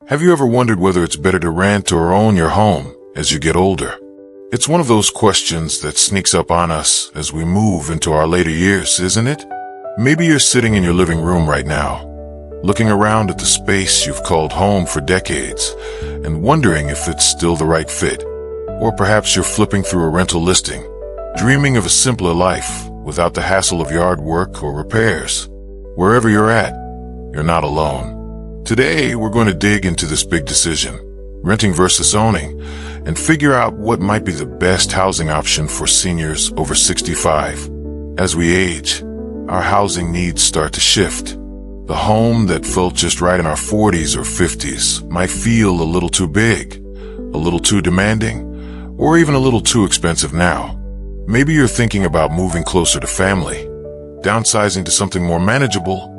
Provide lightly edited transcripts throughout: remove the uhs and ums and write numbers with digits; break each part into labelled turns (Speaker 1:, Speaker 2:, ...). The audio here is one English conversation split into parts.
Speaker 1: Have you ever wondered whether it's better to rent or own your home as you get older? It's one of those questions that sneaks up on us as we move into our later years, isn't it? Maybe you're sitting in your living room right now, looking around at the space you've called home for decades and wondering if it's still the right fit. Or perhaps you're flipping through a rental listing, dreaming of a simpler life without the hassle of yard work or repairs. Wherever you're at, you're not alone. Today, we're going to dig into this big decision, renting versus owning, and figure out what might be the best housing option for seniors over 65. As we age, our housing needs start to shift. The home that felt just right in our 40s or 50s might feel a little too big, a little too demanding, or even a little too expensive now. Maybe you're thinking about moving closer to family, downsizing to something more manageable,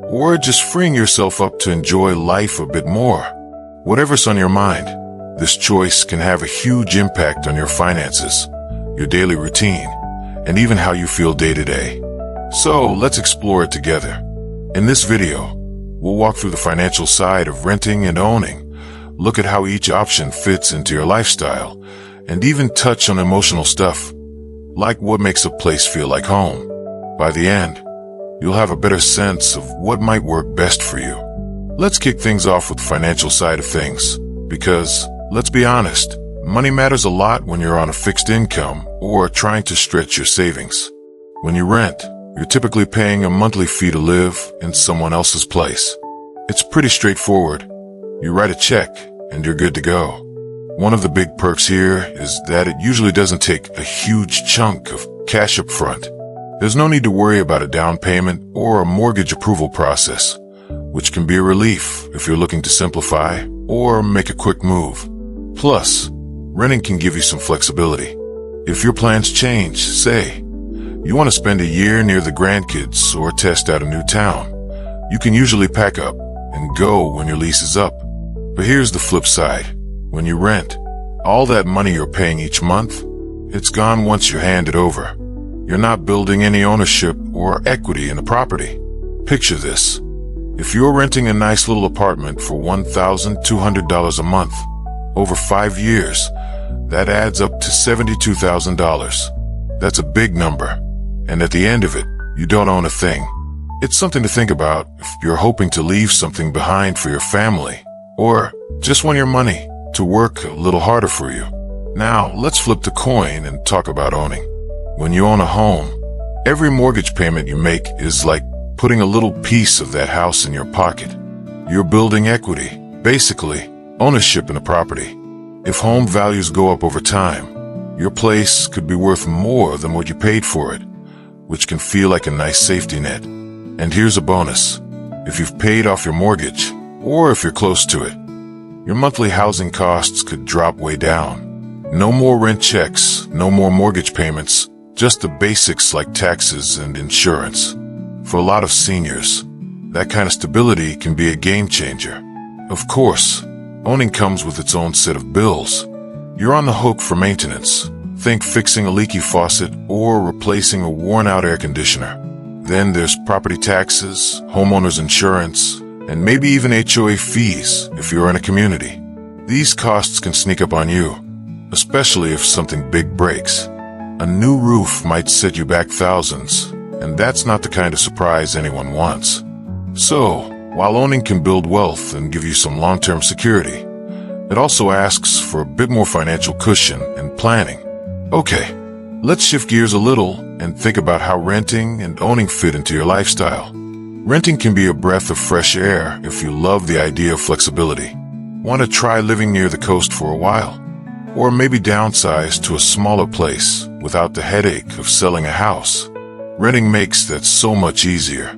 Speaker 1: or just freeing yourself up to enjoy life a bit more. Whatever's on your mind, this choice can have a huge impact on your finances, your daily routine, and even how you feel day to day. So let's explore it together. In this video, we'll walk through the financial side of renting and owning, look at how each option fits into your lifestyle, and even touch on emotional stuff, like what makes a place feel like home. By the end, you'll have a better sense of what might work best for you. Let's kick things off with the financial side of things, because, let's be honest, money matters a lot when you're on a fixed income or trying to stretch your savings. When you rent, you're typically paying a monthly fee to live in someone else's place. It's pretty straightforward. You write a check and you're good to go. One of the big perks here is that it usually doesn't take a huge chunk of cash up front. There's no need to worry about a down payment or a mortgage approval process, which can be a relief if you're looking to simplify or make a quick move. Plus, renting can give you some flexibility. If your plans change, say, you want to spend a year near the grandkids or test out a new town, you can usually pack up and go when your lease is up. But here's the flip side. When you rent, all that money you're paying each month, it's gone once you're handed over. You're not building any ownership or equity in the property. Picture this. If you're renting a nice little apartment for $1,200 a month, over 5 years, that adds up to $72,000. That's a big number. And at the end of it, you don't own a thing. It's something to think about if you're hoping to leave something behind for your family, or just want your money to work a little harder for you. Now, let's flip the coin and talk about owning. When you own a home, every mortgage payment you make is like putting a little piece of that house in your pocket. You're building equity, basically, ownership in a property. If home values go up over time, your place could be worth more than what you paid for it, which can feel like a nice safety net. And here's a bonus. If you've paid off your mortgage, or if you're close to it, your monthly housing costs could drop way down. No more rent checks, no more mortgage payments, just the basics like taxes and insurance. For a lot of seniors, that kind of stability can be a game changer. Of course, owning comes with its own set of bills. You're on the hook for maintenance. Think fixing a leaky faucet or replacing a worn-out air conditioner. Then there's property taxes, homeowner's insurance, and maybe even HOA fees if you're in a community. These costs can sneak up on you, especially if something big breaks. A new roof might set you back thousands, and that's not the kind of surprise anyone wants. So, while owning can build wealth and give you some long-term security, it also asks for a bit more financial cushion and planning. Okay, let's shift gears a little and think about how renting and owning fit into your lifestyle. Renting can be a breath of fresh air if you love the idea of flexibility. Want to try living near the coast for a while? Or maybe downsize to a smaller place without the headache of selling a house. Renting makes that so much easier.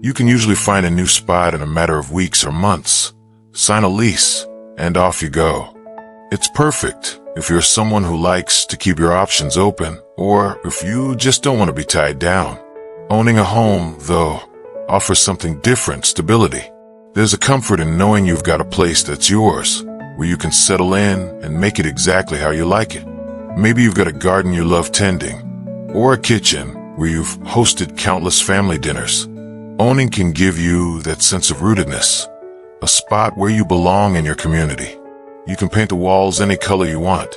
Speaker 1: You can usually find a new spot in a matter of weeks or months, sign a lease, and off you go. It's perfect if you're someone who likes to keep your options open, or if you just don't want to be tied down. Owning a home, though, offers something different: stability. There's a comfort in knowing you've got a place that's yours, where you can settle in and make it exactly how you like it. Maybe you've got a garden you love tending, or a kitchen where you've hosted countless family dinners. Owning can give you that sense of rootedness, a spot where you belong in your community. You can paint the walls any color you want,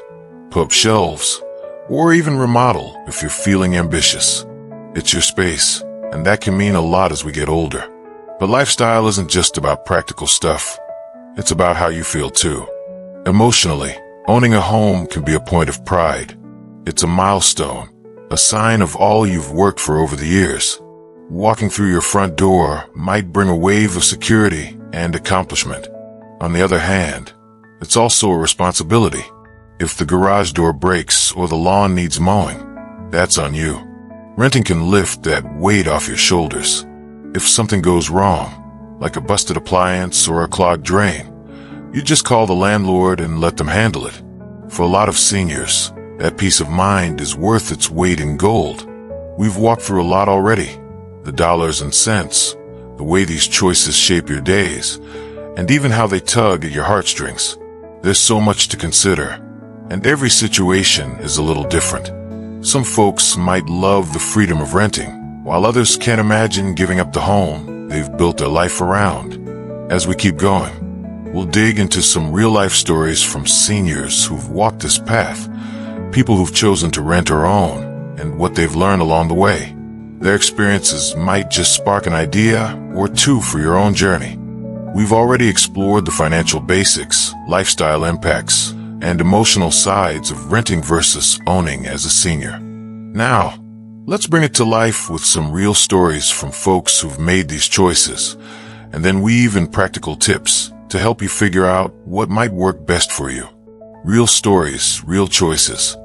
Speaker 1: put up shelves, or even remodel if you're feeling ambitious. It's your space, and that can mean a lot as we get older. But lifestyle isn't just about practical stuff. It's about how you feel too. Emotionally, owning a home can be a point of pride. It's a milestone, a sign of all you've worked for over the years. Walking through your front door might bring a wave of security and accomplishment. On the other hand, it's also a responsibility. If the garage door breaks or the lawn needs mowing, that's on you. Renting can lift that weight off your shoulders. If something goes wrong, like a busted appliance or a clogged drain, you just call the landlord and let them handle it. For a lot of seniors, that peace of mind is worth its weight in gold. We've walked through a lot already. The dollars and cents, the way these choices shape your days, and even how they tug at your heartstrings. There's so much to consider, and every situation is a little different. Some folks might love the freedom of renting, while others can't imagine giving up the home they've built their life around. As we keep going, we'll dig into some real-life stories from seniors who've walked this path, people who've chosen to rent or own, and what they've learned along the way. Their experiences might just spark an idea or two for your own journey. We've already explored the financial basics, lifestyle impacts, and emotional sides of renting versus owning as a senior. Now, let's bring it to life with some real stories from folks who've made these choices, and then weave in practical tips to help you figure out what might work best for you. Real stories, real choices.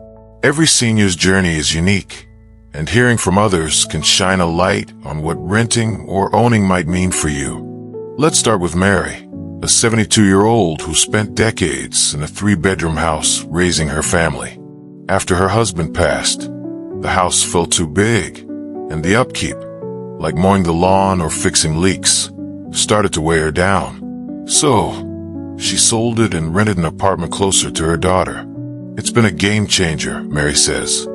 Speaker 1: Every senior's journey is unique, and hearing from others can shine a light on what renting or owning might mean for you. Let's start with Mary, a 72-year-old who spent decades in a 3-bedroom house raising her family. After her husband passed, the house felt too big, and the upkeep, like mowing the lawn or fixing leaks, started to weigh her down. So, she sold it and rented an apartment closer to her daughter. It's been a game changer, Mary says.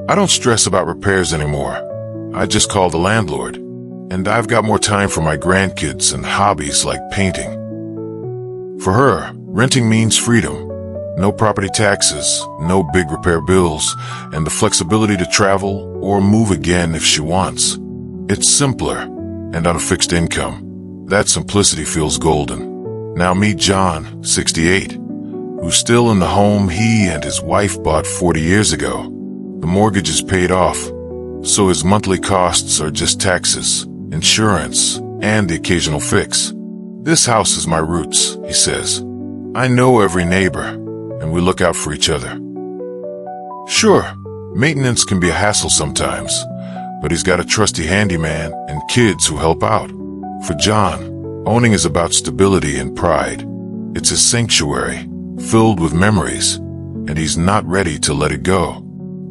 Speaker 1: I don't stress about repairs anymore. I just call the landlord, and I've got more time for my grandkids and hobbies like painting. For her, renting means freedom. No property taxes, no big repair bills, and the flexibility to travel or move again if she wants. It's simpler and on a fixed income. That simplicity feels golden. Now meet John, 68, who's still in the home he and his wife bought 40 years ago. The mortgage is paid off, so his monthly costs are just taxes, insurance, and the occasional fix. This house is my roots, he says. I know every neighbor, and we look out for each other. Sure, maintenance can be a hassle sometimes, but he's got a trusty handyman and kids who help out. For John, owning is about stability and pride. It's a sanctuary, filled with memories, and he's not ready to let it go.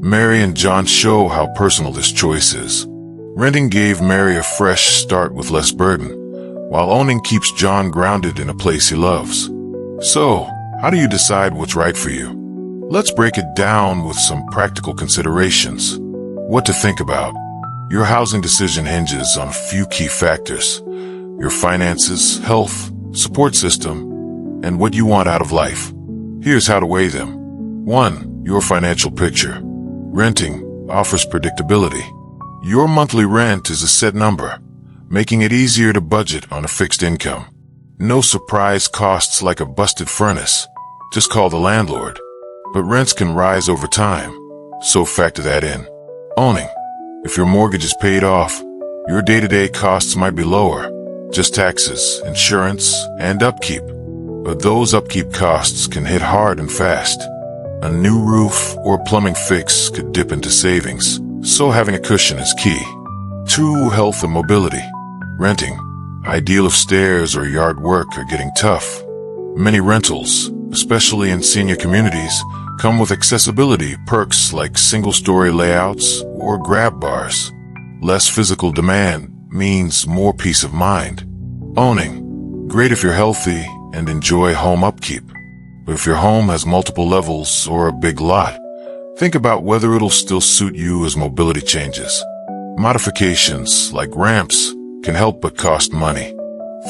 Speaker 1: Mary and John show how personal this choice is. Renting gave Mary a fresh start with less burden, while owning keeps John grounded in a place he loves. So, how do you decide what's right for you? Let's break it down with some practical considerations. What to think about. Your housing decision hinges on a few key factors: your finances, health, support system, and what you want out of life. Here's how to weigh them. 1. Your financial picture. Renting offers predictability. Your monthly rent is a set number, making it easier to budget on a fixed income. No surprise costs like a busted furnace. Just call the landlord. But rents can rise over time, so factor that in. Owning. If your mortgage is paid off, your day-to-day costs might be lower. Just taxes, insurance, and upkeep. But those upkeep costs can hit hard and fast. A new roof or plumbing fix could dip into savings, so having a cushion is key. 2. Health and mobility. Renting. Ideal if stairs or yard work are getting tough. Many rentals, especially in senior communities, come with accessibility perks like single-story layouts or grab bars. Less physical demand means more peace of mind. Owning. Great if you're healthy and enjoy home upkeep. But if your home has multiple levels or a big lot, think about whether it'll still suit you as mobility changes. Modifications, like ramps, can help but cost money.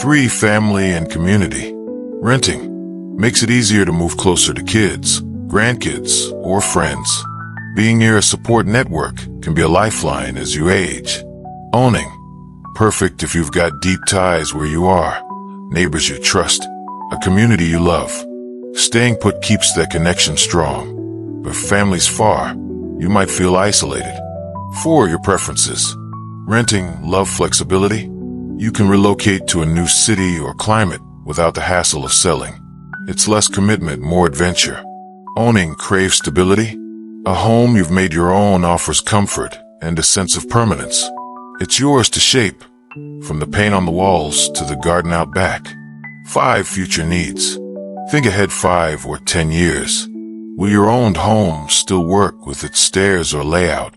Speaker 1: 3. Family and community. Renting makes it easier to move closer to kids, grandkids, or friends. Being near a support network can be a lifeline as you age. Owning, perfect if you've got deep ties where you are, neighbors you trust, a community you love. Staying put keeps that connection strong. But if family's far, you might feel isolated. 4. Your preferences. Renting, love flexibility. You can relocate to a new city or climate without the hassle of selling. It's less commitment, more adventure. Owning, crave stability. A home you've made your own offers comfort and a sense of permanence. It's yours to shape, from the paint on the walls to the garden out back. 5. Future needs. Think ahead 5 or 10 years. Will your owned home still work with its stairs or layout?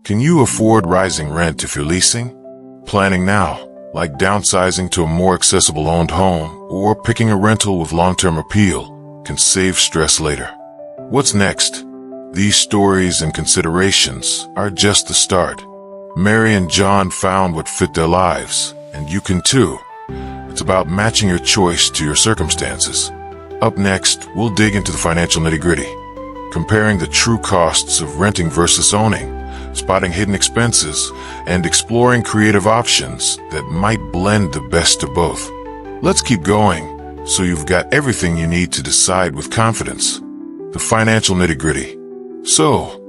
Speaker 1: Can you afford rising rent if you're leasing? Planning now, like downsizing to a more accessible owned home or picking a rental with long-term appeal, can save stress later. What's next? These stories and considerations are just the start. Mary and John found what fit their lives, and you can too. It's about matching your choice to your circumstances. Up next, we'll dig into the financial nitty-gritty, comparing the true costs of renting versus owning, spotting hidden expenses, and exploring creative options that might blend the best of both. Let's keep going, so you've got everything you need to decide with confidence. The financial nitty-gritty. So,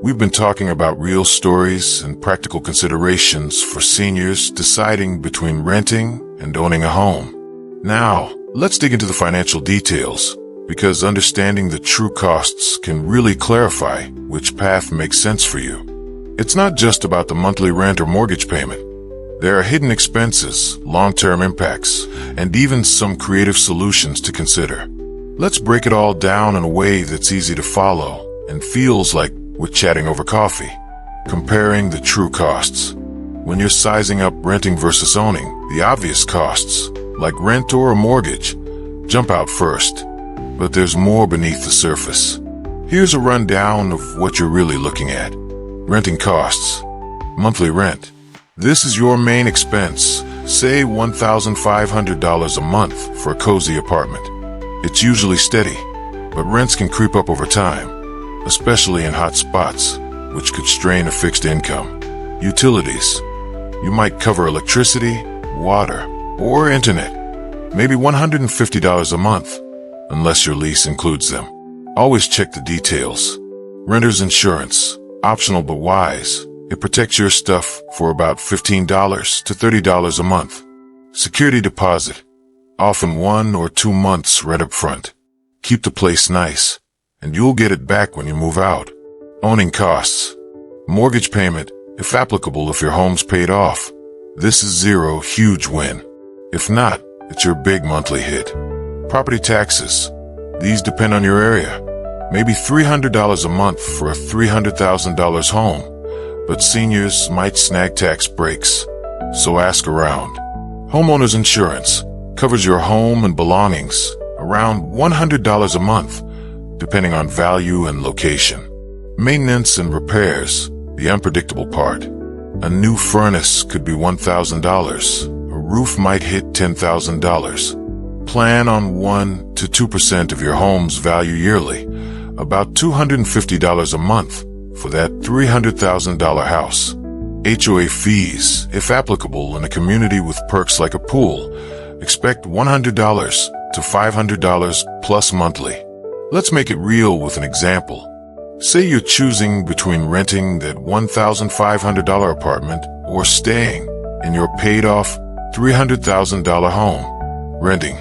Speaker 1: we've been talking about real stories and practical considerations for seniors deciding between renting and owning a home. Now, let's dig into the financial details, because understanding the true costs can really clarify which path makes sense for you. It's not just about the monthly rent or mortgage payment. There are hidden expenses, long-term impacts, and even some creative solutions to consider. Let's break it all down in a way that's easy to follow and feels like we're chatting over coffee. Comparing the true costs. When you're sizing up renting versus owning, the obvious costs, like rent or a mortgage, jump out first. But there's more beneath the surface. Here's a rundown of what you're really looking at. Renting costs. Monthly rent. This is your main expense, say $1,500 a month for a cozy apartment. It's usually steady, but rents can creep up over time, especially in hot spots, which could strain a fixed income. Utilities. You might cover electricity, water, or internet. Maybe $150 a month, unless your lease includes them. Always check the details. Renter's insurance. Optional but wise. It protects your stuff for about $15 to $30 a month. Security deposit. Often 1 or 2 months right up front. Keep the place nice, and you'll get it back when you move out. Owning costs. Mortgage payment, if applicable if your home's paid off. This is zero, huge win. If not, it's your big monthly hit. Property taxes. These depend on your area. Maybe $300 a month for a $300,000 home, but seniors might snag tax breaks, so ask around. Homeowner's insurance covers your home and belongings, around $100 a month, depending on value and location. Maintenance and repairs, the unpredictable part. A new furnace could be $1,000. A roof might hit $10,000. Plan on 1 to 2% of your home's value yearly, about $250 a month for that $300,000 house. HOA fees, if applicable in a community with perks like a pool, expect $100 to $500 plus monthly. Let's make it real with an example. Say you're choosing between renting that $1,500 apartment or staying in your paid-off $300,000 home. Renting.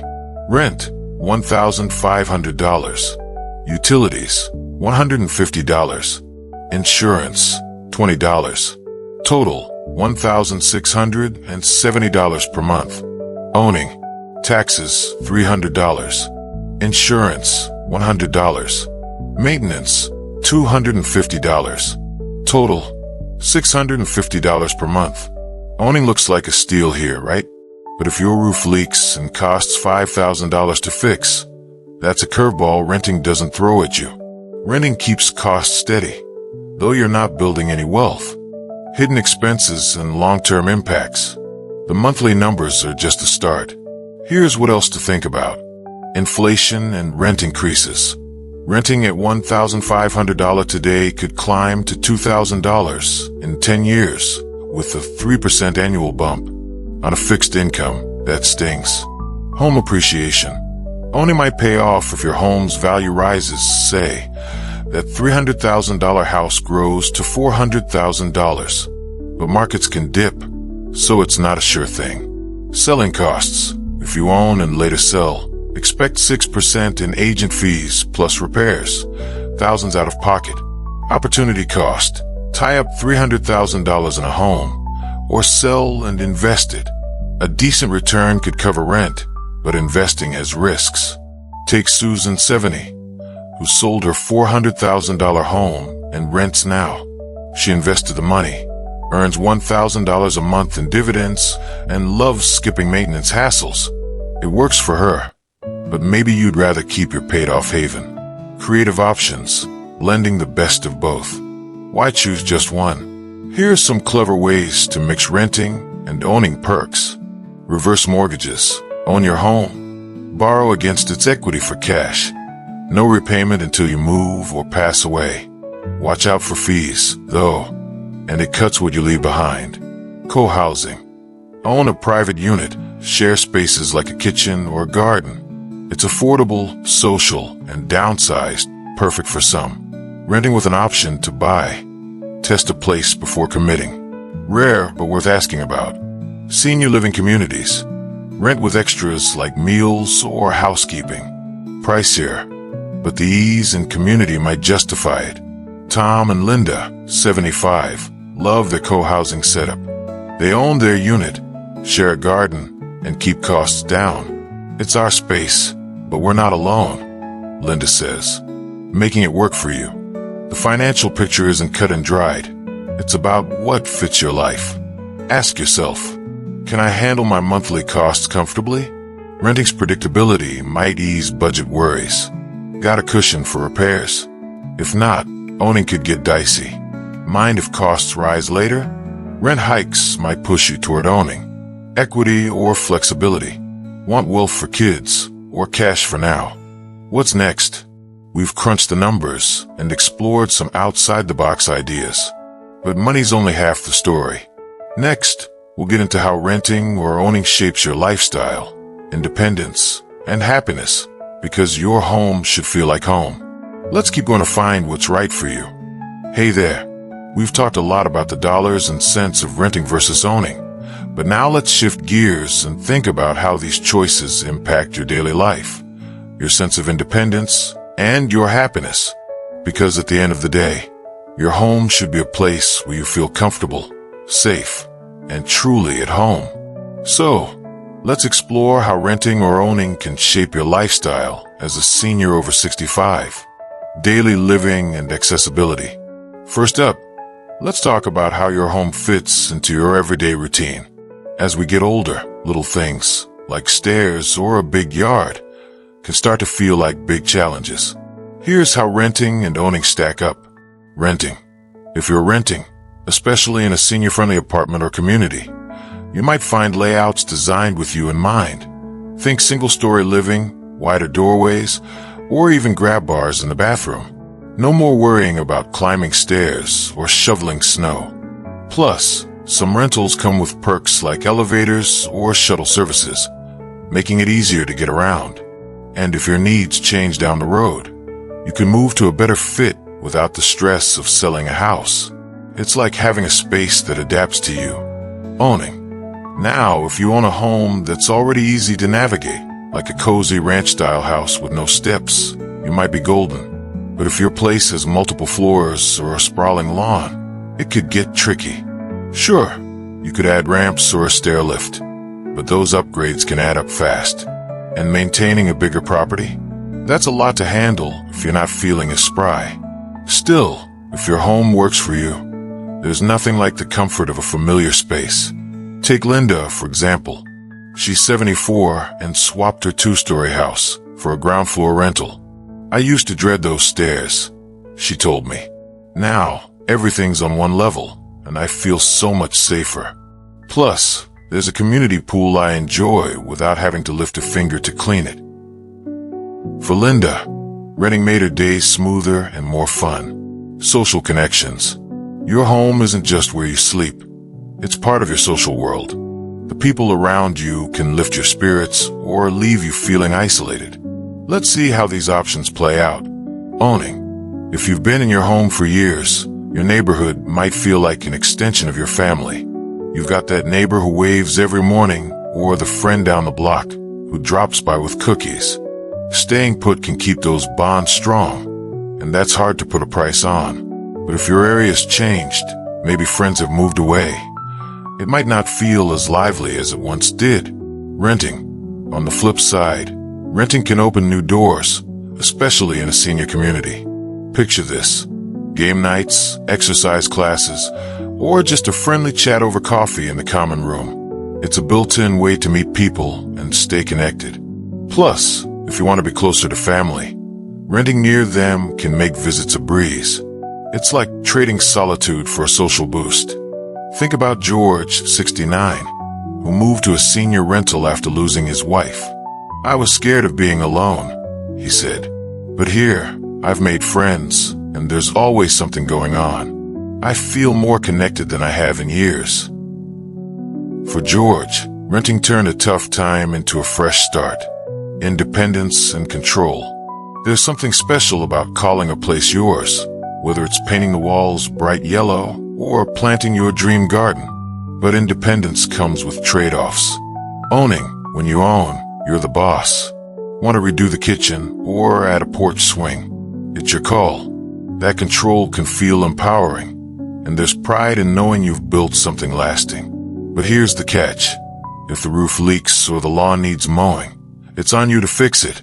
Speaker 1: Rent, $1,500. Utilities, $150. Insurance, $20. Total, $1,670 per month. Owning. Taxes, $300. Insurance, $100. Maintenance, $250. Total, $650 per month. Owning looks like a steal here, right? But if your roof leaks and costs $5,000 to fix, that's a curveball renting doesn't throw at you. Renting keeps costs steady, though you're not building any wealth. Hidden expenses and long-term impacts. The monthly numbers are just a start. Here's what else to think about. Inflation and rent increases. Renting at $1,500 today could climb to $2,000 in 10 years with a 3% annual bump. On a fixed income, that stings. Home appreciation. Owning might pay off if your home's value rises. Say that $300,000 house grows to $400,000. But markets can dip, so it's not a sure thing. Selling costs. If you own and later sell, expect 6% in agent fees plus repairs, thousands out of pocket. Opportunity cost. Tie up $300,000 in a home or sell and invest it. A decent return could cover rent, but investing has risks. Take Susan, 70, who sold her $400,000 home and rents now. She invested the money, earns $1,000 a month in dividends, and loves skipping maintenance hassles. It works for her, but maybe you'd rather keep your paid-off haven. Creative options, blending the best of both. Why choose just one? Here are some clever ways to mix renting and owning perks. Reverse mortgages. Own your home. Borrow against its equity for cash. No repayment until you move or pass away. Watch out for fees, though, and it cuts what you leave behind. Co-housing. Own a private unit. Share spaces like a kitchen or a garden. It's affordable, social, and downsized, perfect for some. Renting with an option to buy. Test a place before committing. Rare, but worth asking about. Senior living communities. Rent with extras like meals or housekeeping. Pricier, but the ease and community might justify it. Tom and Linda, 75, love their co-housing setup. They own their unit, share a garden, and keep costs down. It's our space, but we're not alone, Linda says, making it work for you. The financial picture isn't cut and dried. It's about what fits your life. Ask yourself, can I handle my monthly costs comfortably? Renting's predictability might ease budget worries. Got a cushion for repairs? If not, owning could get dicey. Mind if costs rise later? Rent hikes might push you toward owning. Equity or flexibility. Want wealth for kids or cash for now? What's next? We've crunched the numbers and explored some outside-the-box ideas. But money's only half the story. Next, we'll get into how renting or owning shapes your lifestyle, independence, and happiness, because your home should feel like home. Let's keep going to find what's right for you. Hey there. We've talked a lot about the dollars and cents of renting versus owning, but now let's shift gears and think about how these choices impact your daily life, your sense of independence, and your happiness. Because at the end of the day, your home should be a place where you feel comfortable, safe, and truly at home. So, let's explore how renting or owning can shape your lifestyle as a senior over 65. Daily living and accessibility. First up, let's talk about how your home fits into your everyday routine. As we get older, little things, like stairs or a big yard, can start to feel like big challenges. Here's how renting and owning stack up. Renting. If you're renting, especially in a senior-friendly apartment or community, you might find layouts designed with you in mind. Think single-story living, wider doorways, or even grab bars in the bathroom. No more worrying about climbing stairs or shoveling snow. Plus, some rentals come with perks like elevators or shuttle services, making it easier to get around. And if your needs change down the road, you can move to a better fit without the stress of selling a house. It's like having a space that adapts to you. Owning. Now, if you own a home that's already easy to navigate, like a cozy ranch-style house with no steps, you might be golden. But if your place has multiple floors or a sprawling lawn, it could get tricky. Sure, you could add ramps or a stair lift, but those upgrades can add up fast. And maintaining a bigger property? That's a lot to handle if you're not feeling as spry. Still, if your home works for you, there's nothing like the comfort of a familiar space. Take Linda, for example. She's 74 and swapped her two-story house for a ground floor rental. I used to dread those stairs, she told me. Now, everything's on one level, and I feel so much safer. Plus, There's a community pool I enjoy without having to lift a finger to clean it. For Linda, renting made her days smoother and more fun. Social connections. Your home isn't just where you sleep. It's part of your social world. The people around you can lift your spirits or leave you feeling isolated. Let's see how these options play out. Owning. If you've been in your home for years, your neighborhood might feel like an extension of your family. You've got that neighbor who waves every morning, or the friend down the block who drops by with cookies. Staying put can keep those bonds strong, and that's hard to put a price on. But if your area's changed, maybe friends have moved away, it might not feel as lively as it once did. Renting. On the flip side, renting can open new doors, especially in a senior community. Picture this: game nights, exercise classes, or just a friendly chat over coffee in the common room. It's a built-in way to meet people and stay connected. Plus, if you want to be closer to family, renting near them can make visits a breeze. It's like trading solitude for a social boost. Think about George, 69, who moved to a senior rental after losing his wife. "I was scared of being alone," he said. "But here, I've made friends, and there's always something going on. I feel more connected than I have in years." For George, renting turned a tough time into a fresh start. Independence and control. There's something special about calling a place yours, whether it's painting the walls bright yellow or planting your dream garden. But independence comes with trade-offs. Owning. When you own, you're the boss. Want to redo the kitchen or add a porch swing? It's your call. That control can feel empowering, and there's pride in knowing you've built something lasting. But here's the catch. If the roof leaks or the lawn needs mowing, it's on you to fix it,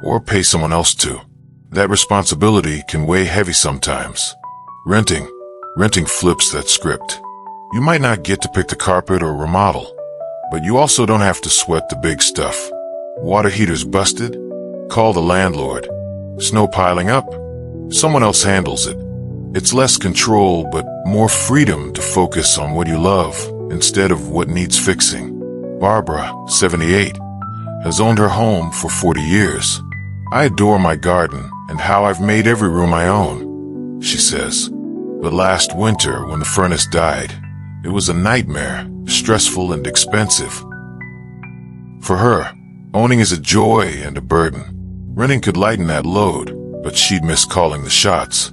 Speaker 1: or pay someone else to. That responsibility can weigh heavy sometimes. Renting. Renting flips that script. You might not get to pick the carpet or remodel, but you also don't have to sweat the big stuff. Water heater's busted? Call the landlord. Snow piling up? Someone else handles it. It's less control, but more freedom to focus on what you love instead of what needs fixing. Barbara, 78, has owned her home for 40 years. "I adore my garden and how I've made every room I own," she says. But last winter, when the furnace died, it was a nightmare, stressful and expensive. For her, owning is a joy and a burden. Renting could lighten that load, but she'd miss calling the shots.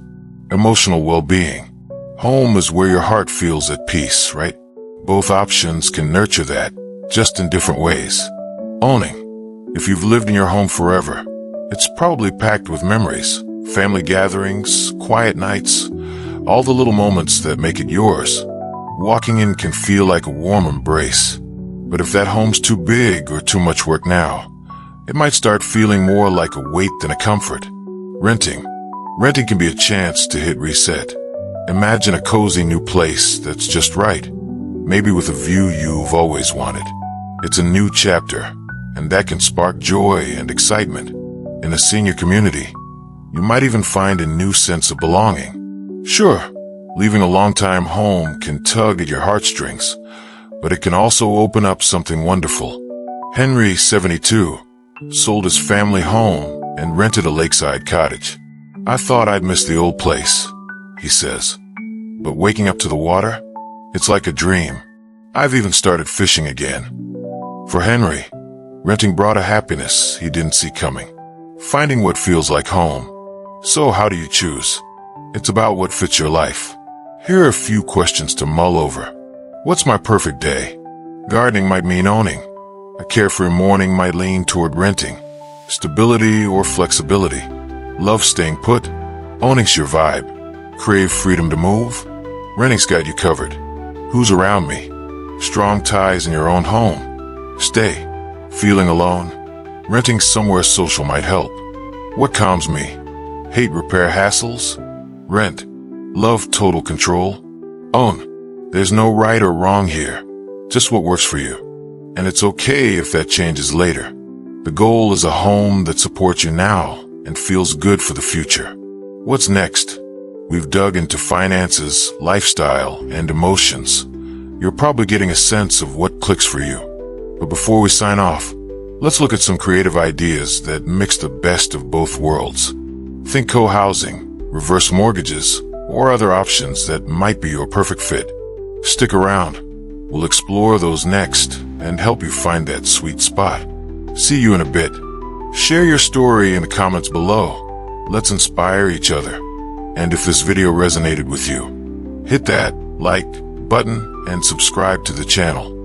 Speaker 1: Emotional well-being. Home is where your heart feels at peace, right? Both options can nurture that, just in different ways. Owning. If you've lived in your home forever, it's probably packed with memories, family gatherings, quiet nights, all the little moments that make it yours. Walking in can feel like a warm embrace. But if that home's too big or too much work now, it might start feeling more like a weight than a comfort. Renting. Renting can be a chance to hit reset. Imagine a cozy new place that's just right, maybe with a view you've always wanted. It's a new chapter, and that can spark joy and excitement. In a senior community, you might even find a new sense of belonging. Sure, leaving a long-time home can tug at your heartstrings, but it can also open up something wonderful. Henry, 72, sold his family home and rented a lakeside cottage. "I thought I'd miss the old place," he says. "But waking up to the water, it's like a dream. I've even started fishing again." For Henry, renting brought a happiness he didn't see coming. Finding what feels like home. So how do you choose? It's about what fits your life. Here are a few questions to mull over. What's my perfect day? Gardening might mean owning. A carefree morning might lean toward renting. Stability or flexibility. Love staying put. Owning's your vibe. Crave freedom to move. Renting's got you covered. Who's around me? Strong ties in your own home. Stay. Feeling alone? Renting somewhere social might help. What calms me? Hate repair hassles? Rent. Love total control? Own. There's no right or wrong here. Just what works for you. And it's okay if that changes later. The goal is a home that supports you now and feels good for the future. What's next? We've dug into finances, lifestyle, and emotions. you're probably getting a sense of what clicks for you. But before we sign off, let's look at some creative ideas that mix the best of both worlds. Think co-housing, reverse mortgages, or other options that might be your perfect fit. Stick around. We'll explore those next and help you find that sweet spot. See you in a bit. Share your story in the comments below. Let's inspire each other. And if this video resonated with you, hit that like button and subscribe to the channel.